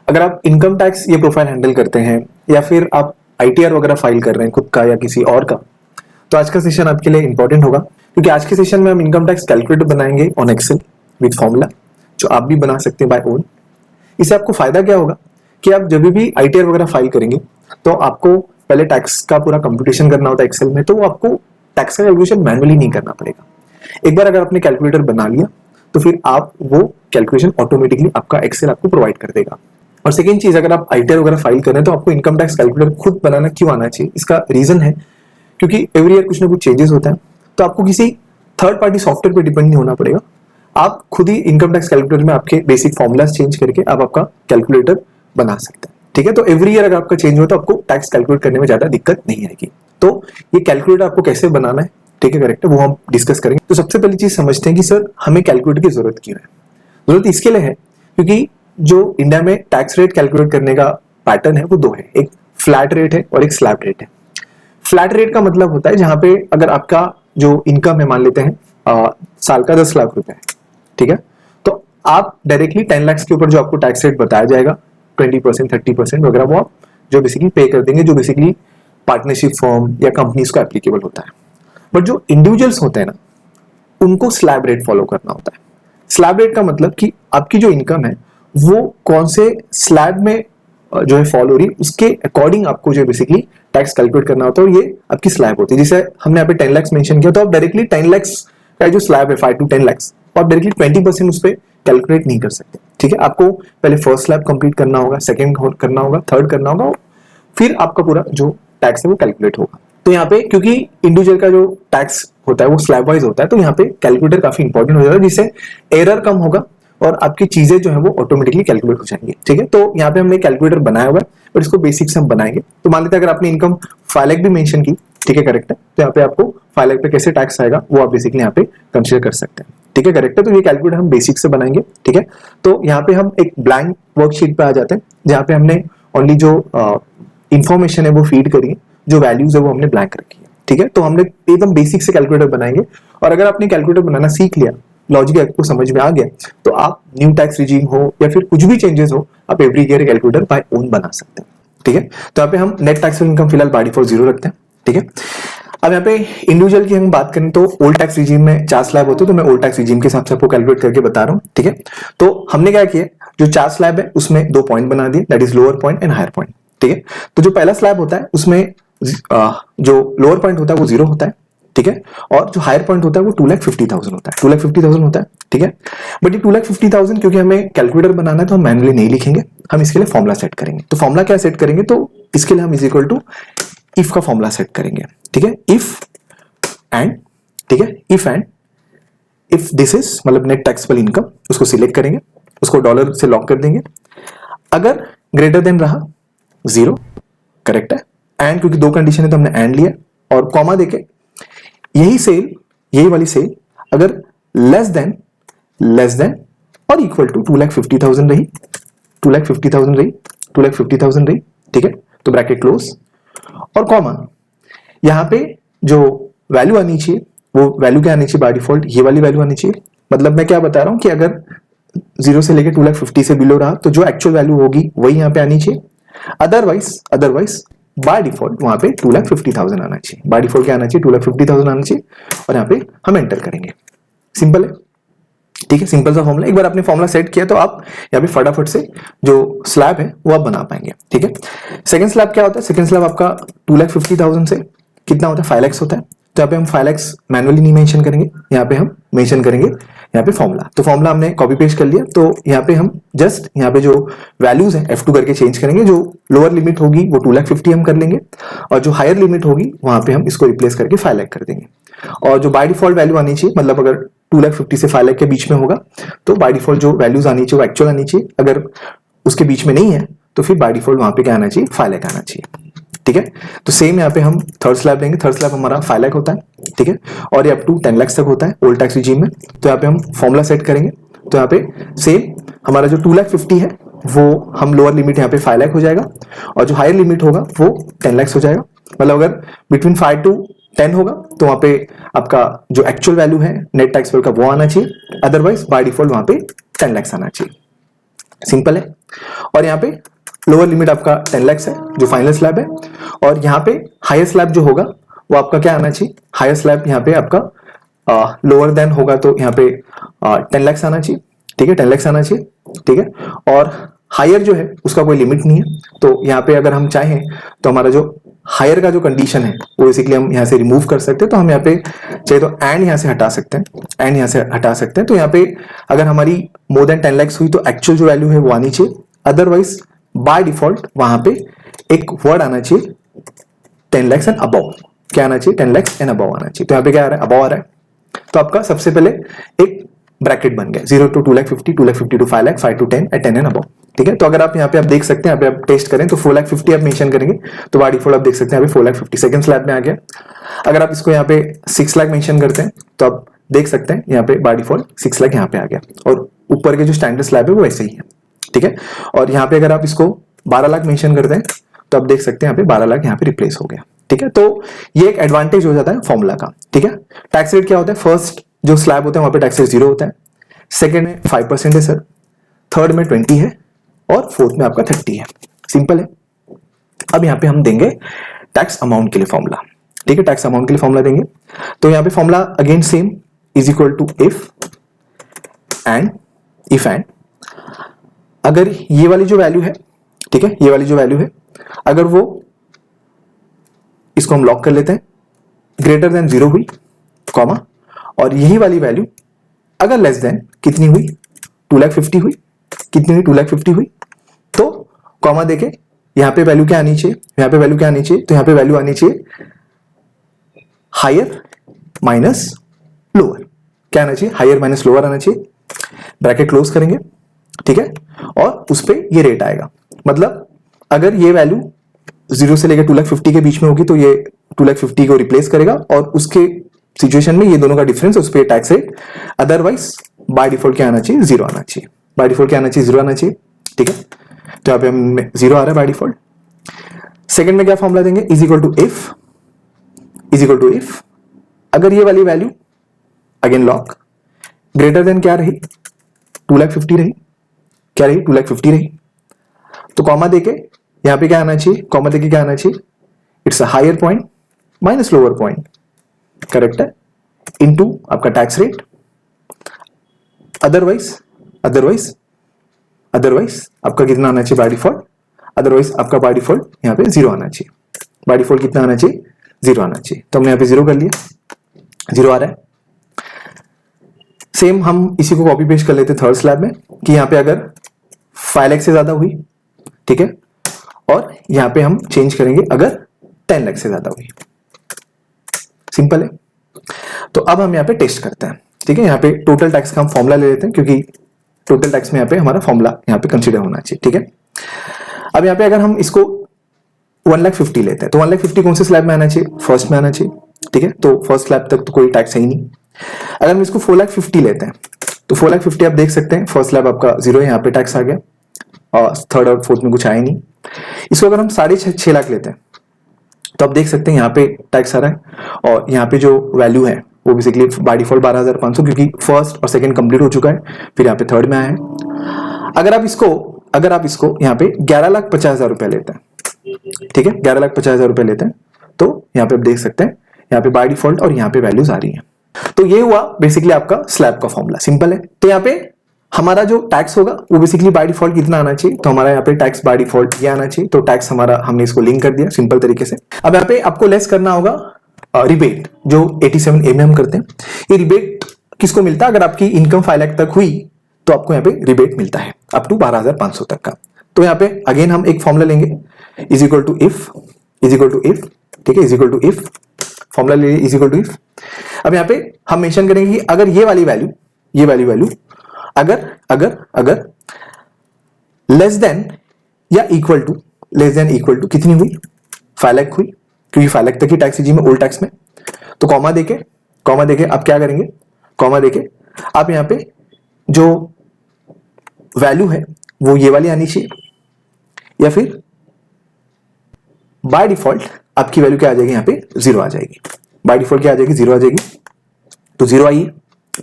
अगर आप income tax ये प्रोफाइल हैंडल करते हैं या फिर आप आईटीआर वगैरह फाइल कर रहे हैं खुद का या किसी और का, तो आज का सेशन आपके लिए इंपॉर्टेंट होगा, क्योंकि आज के सेशन में हम इनकम टैक्स कैलकुलेटर बनाएंगे ऑन एक्सेल विद फॉर्मूला, जो आप भी बना सकते हैं बाय ओन। इससे आपको फायदा क्या होगा कि आप जब भी आईटीआर वगैरह फाइल करेंगे तो आपको पहले टैक्स का पूरा कंप्यूटेशन करना होता है एक्सेल में, तो वो आपको टैक्स का कैलकुलेशन मैनुअली नहीं करना पड़ेगा। एक बार अगर आपने कैलकुलेटर बना लिया तो फिर आप वो कैलकुलेशन ऑटोमेटिकली आपका एक्सेल आपको प्रोवाइड कर देगा। और सेकेंड चीज, अगर आप आईटीआर वगैरह फाइल कर रहे हैं तो आपको इनकम टैक्स कैलकुलेटर खुद बनाना क्यों आना चाहिए, इसका रीजन है क्योंकि एवरी ईयर कुछ ना कुछ चेंजेस होता है, तो आपको किसी थर्ड पार्टी सॉफ्टवेयर पे डिपेंड नहीं होना पड़ेगा। आप खुद ही इनकम टैक्स कैलकुलेटर में आपके बेसिक फॉर्मूलाज चेंज करके आप आपका कैलकुलेटर बना सकते हैं। ठीक है, तो एवरी ईयर अगर आपका चेंज हो तो आपको टैक्स कैलकुलेट करने में ज्यादा दिक्कत नहीं आएगी। तो ये कैलकुलेटर आपको कैसे बनाना है, ठीक है, करेक्ट है, वो हम डिस्कस करेंगे। तो सबसे पहली चीज समझते हैं कि सर हमें कैलकुलेटर की जरूरत क्यों है। जरूरत इसके लिए है क्योंकि जो इंडिया में टैक्स रेट कैलकुलेट करने का पैटर्न है वो दो है, एक फ्लैट रेट है और एक स्लैब रेट है। फ्लैट रेट का मतलब होता है जहां पे अगर आपका जो इनकम है, मान लेते हैं साल का 10 लाख रुपए है, ठीक है, तो आप डायरेक्टली 10 लाख के ऊपर जो आपको टैक्स रेट बताया जाएगा 20% 30% वगैरह, वो आप जो बेसिकली पे कर देंगे, जो बेसिकली पार्टनरशिप फॉर्म या कंपनीज को एप्लीकेबल होता है। बट जो इंडिविजुअल्स होते हैं ना, उनको स्लैब रेट फॉलो करना होता है। स्लैब रेट का मतलब कि आपकी जो इनकम है वो कौन से स्लैब में जो है फॉलो हो रही, उसके अकॉर्डिंग आपको जो बेसिकली टैक्स कैलकुलेट करना होता है, और ये आपकी स्लैब होती है। जैसे हमने यहाँ पे 10 लाख मेंशन किया, तो आप डायरेक्टली 10 लाख का जो स्लैब है 5 to 10 लाख, तो आप डायरेक्टली 20% उस पर कैलकुलेट नहीं कर सकते। ठीक है, आपको पहले फर्स्ट स्लैब कंप्लीट करना होगा, सेकेंड करना होगा, थर्ड करना होगा, फिर आपका पूरा जो टैक्स है वो कैलकुलेट होगा। तो यहाँ पे क्योंकि इंडिविजुअल का जो टैक्स होता है वो स्लैब वाइज होता है, तो यहाँ पे कैलकुलेटर काफी इंपॉर्टेंट हो जाता है, जिससे एरर कम होगा और आपकी चीजें जो है वो ऑटोमेटिकली कैलकुलेट हो जाएंगी। ठीक है, तो यहाँ पे हमने कैलकुलेटर बनाया हुआ है, और इसको बेसिक से हम बनाएंगे। तो मान लेते हैं अगर आपने इनकम 5 लाख भी मेंशन की, ठीक है, करेक्ट है, तो यहाँ पे आपको 5 लाख पे कैसे टैक्स आएगा वो आप बेसिकली यहाँ पे कंसिडर कर सकते हैं। ठीक है, करेक्ट है, तो ये कैलकुलेटर हम बेसिक से बनाएंगे। ठीक है, तो यहाँ पे हम एक ब्लैंक वर्कशीट पे आ जाते हैं, जहाँ पे हमने ओनली जो इंफॉर्मेशन है वो फीड करी है, जो वैल्यूज है वो हमने ब्लैंक रखी है। ठीक है, तो हमने एकदम बेसिक से कैलकुलेटर बनाएंगे, और अगर आपने कैलकुलेटर बनाना सीख लिया, लॉजिक आपको समझ में आ गया, तो आप न्यू टैक्स रिजीम हो या फिर कुछ भी चेंजेस हो, आप every year calculator by own बना सकते हैं। ठीक है, तो यहाँ पे हम नेट टैक्स इनकम फिलहाल बाय डिफॉल्ट 0 रखते हैं। ठीक है, अब यहाँ पे इंडिविजुअल की हम बात करें तो ओल्ड टैक्स रिजीम में 4 स्लैब होते हैं, तो मैं ओल्ड टैक्स रिजीम के हिसाब से आपको कैलकुलेट करके बता रहा हूँ। ठीक है, तो हमने क्या किया, जो 4 स्लैब है उसमें 2 पॉइंट बना दिए, that is lower point and higher point. ठीक है, तो जो पहला स्लैब होता है उसमें जो लोअर पॉइंट होता है वो 0 होता है। ठीक है, और जो हायर पॉइंट होता है वो 2,50,000 होता है, 2,50,000 होता है। ठीक है, बट ये 2,50,000 क्योंकि हमें कैलकुलेटर बनाना है तो हम मैनुअली नहीं लिखेंगे, हम इसके लिए फॉर्मुला सेट करेंगे। तो फॉर्मुला क्या सेट करेंगे, तो इसके लिए हम इज इक्वल टू इफ का फॉर्मुला सेट करेंगे। ठीक है, इफ एंड, ठीक है, इफ दिस इज मतलब नेट टैक्सेबल इनकम, उसको सिलेक्ट करेंगे, उसको डॉलर से लॉक कर देंगे, अगर ग्रेटर देन रहा 0, करेक्ट है, एंड क्योंकि 2 कंडीशन है तो हमने एंड लिया, और कॉमा देके यही वाली सेल अगर लेस देन और इक्वल टू 2,50,000 रही, 2,50,000 रही। ठीक है, तो ब्रैकेट क्लोज, और कॉमा, यहां पे जो वैल्यू आनी चाहिए वो वैल्यू क्या आनी चाहिए, बाय डिफॉल्ट ये वाली वैल्यू आनी चाहिए। मतलब मैं क्या बता रहा हूं कि अगर 0 से लेके 2,50,000 से बिलो रहा तो जो एक्चुअल वैल्यू होगी वही यहाँ पे आनी चाहिए, अदरवाइज बाय डिफॉल्ट वहां पे 2,50,000 आना चाहिए। बाय डिफॉल्ट क्या आना चाहिए, 2,50,000 आना चाहिए, और यहाँ पे हम एंटर करेंगे। सिंपल है, ठीक है, सिंपल सा फॉर्मूला। एक बार आपने फॉर्मूला सेट किया तो आप यहाँ पे फटाफट से जो स्लैब है वो आप बना पाएंगे। ठीक है, सेकंड स्लैब क्या होता है, सेकंड स्लैब आपका 2,50,000 से कितना होता है, 5 लाख होता है। तो यहाँ पे हम 5 लाख मैनुअली नहीं मेंशन करेंगे, यहाँ पे हम मेंशन करेंगे यहाँ पे फॉर्मूला। तो फॉर्मूला हमने कॉपी पेस्ट कर लिया, तो यहाँ पे हम जस्ट यहाँ पे जो वैल्यूज है F2 करके चेंज करेंगे। जो लोअर लिमिट होगी वो 2,50,000 हम कर लेंगे, और जो हायर लिमिट होगी वहां पे हम इसको रिप्लेस करके 5 लाख कर देंगे। और जो बाय डिफॉल्ट वैल्यू आनी चाहिए, मतलब अगर 2,50,000 से 5 लाख के बीच में होगा तो बाय डिफॉल्ट जो वैल्यूज आनी चाहिए वो एक्चुअल आनी चाहिए, अगर उसके बीच में नहीं है तो फिर बाय डिफॉल्ट वहां पे क्या आना चाहिए, 5 लाख आना चाहिए। ठीक है, तो सेम यहाँ पे हम थर्ड स्लैब लेंगे, थर्ड स्लैब हमारा 5 लाख होता है। ठीक है, और ये अप टू 10 लाख तक होता है ओल्ड टैक्स रिजीम में। तो यहाँ पे हम फॉर्मूला सेट करेंगे, तो यहाँ पे सेम हमारा जो 2,50,000 है वो हम लोअर लिमिट यहाँ पे 5 लाख हो जाएगा, और जो हायर लिमिट होगा वो 10 लाख हो जाएगा। मतलब अगर बिटवीन 5 to 10 होगा तो वहां पे आपका जो एक्चुअल वैल्यू है नेट टैक्सेबल का वो आना चाहिए, अदरवाइज बाय डिफॉल्ट वहां पे 10 लाख आना चाहिए। सिंपल है। और यहाँ पे लोअर लिमिट आपका 10 लाख है जो फाइनल स्लैब है, और यहाँ पे हायर स्लैब जो होगा वो आपका क्या आना चाहिए, हायर स्लैब यहाँ पे आपका लोअर देन होगा तो यहाँ पे 10 लाख आना चाहिए, ठीक है, 10 लाख आना चाहिए, ठीक है। और हायर जो है उसका कोई लिमिट नहीं है, तो यहाँ पे अगर हम चाहें तो हमारा जो हायर का जो कंडीशन है वो बेसिकली हम यहाँ से रिमूव कर सकते हैं। तो हम यहाँ पे चाहिए तो एंड यहाँ से हटा सकते हैं, एंड यहाँ से हटा सकते हैं। तो यहाँ पे अगर हमारी मोर देन 10 लाख हुई तो एक्चुअल जो वैल्यू है वो आनी चाहिए, अदरवाइज बाय डिफॉल्ट वहां पे एक वर्ड आना चाहिए 10 लाख एंड अबव। क्या आना चाहिए, 10 लाख एंड अबव आना चाहिए। तो यहाँ पे क्या आ रहा है, अबव आ रहा है। तो आपका सबसे पहले एक ब्रैकेट बन गया 0 to 2 lakh 50, 2 lakh 50 to 5 lakh, 5 to 10 and 10 and above, ठीक है। तो अगर आप यहाँ पे आप देख सकते हैं, यहाँ पे आप टेस्ट करें तो 4 लाख 50 आप मेंशन करेंगे तो बाय डिफॉल्ट आप देख सकते हैं यहाँ पे 4 लाख 50 सेकंड स्लैब में आ गया। अगर आप इसको यहाँ पे 6 लाख मेंशन करते हैं तो आप देख सकते हैं यहाँ पे बाय डिफॉल्ट 6 लाख यहाँ पे आ गया, और ऊपर के जो स्टैंडर्ड स्लैब है वो ऐसे ही है, ठीक है। और यहाँ पे अगर आप इसको 12 लाख मेंशन करते हैं तो आप देख सकते हैं यहाँ पे 12 लाख यहाँ पे रिप्लेस हो गया, ठीक है। तो ये एक एडवांटेज हो जाता है फॉर्मूला का, ठीक है। टैक्स रेट क्या होता है, फर्स्ट जो स्लैब होता है वहां पे टैक्स रेट 0 होता है, सेकंड में 5% है सर, थर्ड में 20 है, और फोर्थ में आपका 30 है। सिंपल है। अब यहाँ पे हम देंगे टैक्स अमाउंट के लिए फॉर्मूला, ठीक है, टैक्स अमाउंट के लिए फॉर्मूला देंगे। तो यहाँ पे formula again same, is equal to if and अगर ये वाली जो वैल्यू है, ठीक है, ये वाली जो वैल्यू है अगर वो, इसको हम लॉक कर लेते हैं, ग्रेटर देन 0 हुई, कॉमा, और यही वाली वैल्यू अगर लेस देन कितनी हुई, 2 लाख 50 हुई, कितनी हुई, 2 लाख 50 हुई, तो कॉमा देके यहां पे वैल्यू क्या आनी चाहिए, यहां पे वैल्यू क्या आनी चाहिए, तो यहां पे वैल्यू आनी चाहिए हायर माइनस लोअर। क्या आना चाहिए, हायर माइनस लोअर आना चाहिए। ब्रैकेट क्लोज करेंगे, ठीक है, और उस पे ये रेट आएगा। मतलब अगर ये वैल्यू 0 से लेकर 2 लाख 50 के बीच में होगी तो ये 2 लाख 50 को रिप्लेस करेगा, और उसके सिचुएशन में ये दोनों का डिफरेंस उस पे tax rate, otherwise by default क्या आना चाहिए, 0 आना चाहिए। बाय डिफॉल्ट क्या आना चाहिए, 0 आना चाहिए, ठीक है। तो यहाँ पे हम 0 आ रहा है बाय डिफॉल्ट। सेकंड में क्या फॉर्मूला देंगे, इज इक्वल टू इफ अगर ये वाली value again lock greater than क्या रही, 2 लाख 50 रही, क्या रही, 2 लाख 50 रही, तो कॉमा देके यहां पे क्या आना चाहिए, कॉमा देके क्या आना चाहिए, it's a higher point minus lower point, correct है, इनटू आपका टैक्स रेट, अदरवाइज आपका कितना आना चाहिए बाय डिफॉल्ट, अदरवाइज आपका बाय डिफॉल्ट यहाँ पे 0 आना चाहिए। बाय डिफॉल्ट कितना आना चाहिए, 0 आना चाहिए। तो हमने यहाँ पे 0 कर लिया, 0 आ रहा है। सेम हम इसी को कॉपी पेस्ट कर लेते थर्ड स्लैब में, कि यहाँ पे अगर 5 लाख से ज्यादा हुई, ठीक है, और यहाँ पे हम चेंज करेंगे अगर 10 लाख से ज्यादा हुई। सिंपल है। तो अब हम यहाँ पे टेस्ट करते हैं, ठीक है। यहाँ पे टोटल टैक्स का हम फॉर्मूला ले लेते हैं, क्योंकि टोटल टैक्स में यहाँ पे हमारा फॉर्मूला यहाँ पे कंसीडर होना चाहिए, ठीक है। अब यहाँ पे अगर हम इसको 1 लाख 50 लेते हैं तो 1 लाख 50 कौन से स्लैब में आना चाहिए, फर्स्ट में आना चाहिए, ठीक है। तो फर्स्ट स्लैब तक तो कोई टैक्स है ही नहीं। अगर हम इसको 4 लाख 50 लेते हैं तो 4 लाख 50 आप देख सकते हैं फर्स्ट स्लैब आपका 0 है, यहाँ पे टैक्स आ गया, और थर्ड और फोर्थ में कुछ आया नहीं। इसको अगर हम 6.5 लाख लेते हैं तो आप देख सकते हैं यहाँ पे टैक्स आ रहा है, और यहाँ पे जो वैल्यू है वो बेसिकली बाय डिफॉल्ट 12,500, क्योंकि फर्स्ट और सेकंड कंप्लीट हो चुका है, फिर यहाँ पे थर्ड में आया है। अगर आप इसको यहाँ पे 11,50,000 रुपए लेते हैं, ठीक है, 11,50,000 रुपए लेते हैं, तो यहाँ पे आप देख सकते हैं यहाँ पे बाय डिफॉल्ट और यहाँ पे वैल्यूज आ रही है। तो ये हुआ बेसिकली आपका स्लैब का फॉर्मूला, सिंपल है। तो यहाँ पे हमारा जो टैक्स होगा वो बेसिकली बाय डिफॉल्ट कितना आना चाहिए, तो हमारा यहाँ पे टैक्स बाय डिफॉल्ट ये आना चाहिए। तो टैक्स हमारा हमने इसको लिंक कर दिया सिंपल तरीके से। अब यहाँ पे आपको लेस करना होगा रिबेट, जो 87A में हम करते हैं। ये रिबेट किसको मिलता है, अगर आपकी इनकम 5 लाख तक हुई तो आपको यहाँ पे रिबेट मिलता है अप टू 12,500 तक का। तो यहाँ पे अगेन हम एक फॉर्मूला लेंगे, इज इक्वल टू इफ, ठीक है, is equal to if, formula ले इज इक्वल टू इफ। अब यहाँ पे हम मेंशन करेंगे कि अगर ये वाली वैल्यू अगर लेस देन या इक्वल टू कितनी हुई, 5 लाख हुई, क्योंकि 5 लाख तक ही टैक्स जी में ओल्ड टैक्स में। तो कॉमा देके आप क्या करेंगे, कॉमा देके आप यहाँ पे जो वैल्यू है वो ये वाली आनी चाहिए, या फिर बाय डिफॉल्ट आपकी वैल्यू क्या आ जाएगी, यहाँ पे 0 आ जाएगी। बाय डिफॉल्ट क्या आ जाएगी, 0 आ जाएगी। तो 0 आई है,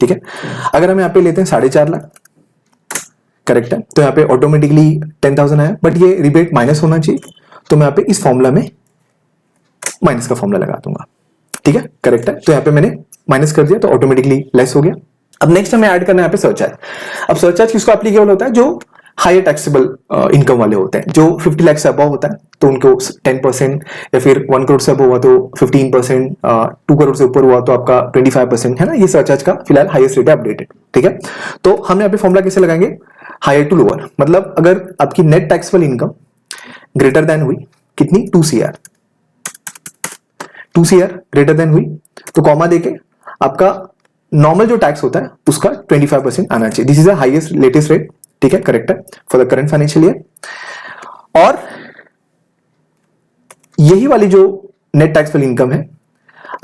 ठीक है। अगर हम यहाँ पे लेते हैं 4.5 लाख, करेक्ट है। तो यहाँ पे ऑटोमेटिकली 10,000 आया, बट ये रिबेट माइनस होना चाहिए, तो मैं यहाँ पे इस फॉर्मूला में माइनस का फॉर्मूला लगा दूंगा। ठीक है, करेक्ट है। तो यहाँ पे मैंने माइनस कर दिया तो ऑटोमेटिकली लेस हो गया। अब नेक्स्ट हमें ऐड करना है यहाँ पे सरचार्ज। अब सरचार्ज किसको एप्लीकेबल होता है? जो हायर टैक्सेबल इनकम वाले होते हैं, जो 50 लाख से अबव होता है तो उनको 10%, या फिर 1 करोड़ से अबव हुआ तो 15%, 2 करोड़ से ऊपर हुआ तो आपका 25% है ना। ये सरचार्ज का फिलहाल हाईएस्ट रेट है अपडेटेड। ठीक है, तो हम यहाँ पे फॉर्मूला कैसे लगाएंगे? हायर टू लोअर, मतलब अगर आपकी net taxable income greater than हुई कितनी? 2 CR, 2 CR ग्रेटर देन हुई तो कॉमा देके आपका नॉर्मल जो टैक्स होता है उसका 25% आना चाहिए। This is the highest latest rate. ठीक है, करेक्ट है, for the current financial year. और यही वाली जो नेट टैक्सेबल इनकम है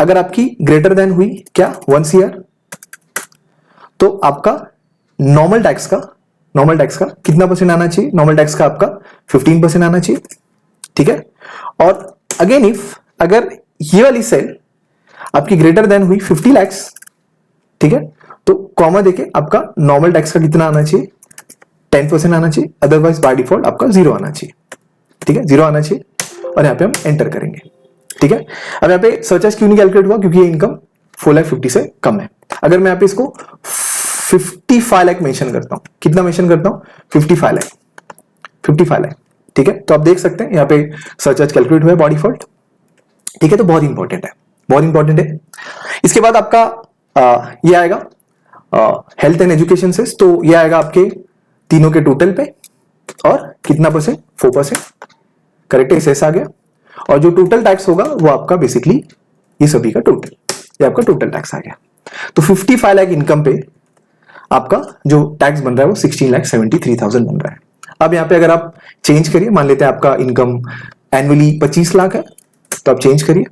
अगर आपकी ग्रेटर देन हुई क्या? 1 CR, तो आपका नॉर्मल टैक्स का कितना परसेंट आना चाहिए? नॉर्मल टैक्स का आपका 15% आना चाहिए। ठीक है, और अगेन इफ अगर ये वाली सेल आपकी ग्रेटर देन हुई 50 लाख, ठीक है, तो कॉमा देके आपका नॉर्मल टैक्स का कितना आना चाहिए? 10% आना चाहिए, अदरवाइज बाय डिफॉल्ट आपका 0 आना चाहिए। ठीक है, 0 आना चाहिए और यहाँ पे हम एंटर करेंगे। ठीक है, अब यहाँ पे सरचार्ज क्यों नहीं कैलकुलेट हुआ? क्योंकि ये इनकम 4,50,000 से कम है। अगर मैं यहाँ पे इसको 55 लाख मेंशन करता हूं, कितना मेंशन करता हूं? 55 लाख, 55 लाख। ठीक है, तो आप देख सकते हैं यहाँ पे सरचार्ज कैलकुलेट हुआ है बाय डिफॉल्ट। ठीक है, तो बहुत इंपॉर्टेंट है, बहुत इंपॉर्टेंट है। इसके बाद आपका ये आएगा हेल्थ एंड एजुकेशन से, तो ये आएगा आपके तीनों के टोटल पे, और कितना परसेंट? 4%। करेक्ट है, इसे आ गया। और जो टोटल टैक्स होगा वो आपका बेसिकली ये सभी का टोटल, ये आपका टोटल टैक्स आ गया। तो 55 लाख इनकम पे आपका जो टैक्स बन रहा है वो 16,73,000 बन रहा है। अब यहाँ पे अगर आप चेंज करिए, मान लेते हैं आपका इनकम एनुअली 25 लाख है, तो आप चेंज करिए।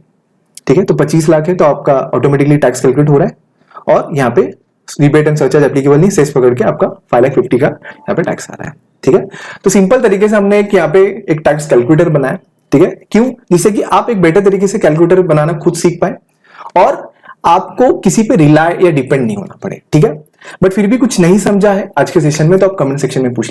ठीक है, तो 25 लाख है तो आपका ऑटोमेटिकली टैक्स कैलकुलेट हो रहा है, और यहाँ पे रिबेट एंड सरचार्ज एप्लीकेबल नहीं, सेस पकड़ के आपका 5,50,000 का यहाँ पे टैक्स आ रहा है। ठीक है, तो सिंपल तरीके से हमने एक यहाँ पे एक टैक्स कैलकुलेटर बनाया। ठीक है, क्यों? जिससे कि आप एक बेटर तरीके से कैलकुलेटर बनाना खुद सीख पाए और आपको किसी पे रिलाय या डिपेंड नहीं होना पड़े। ठीक है, बट फिर भी कुछ नहीं समझा है आज के सेशन में तो आप कमेंट सेक्शन में पूछ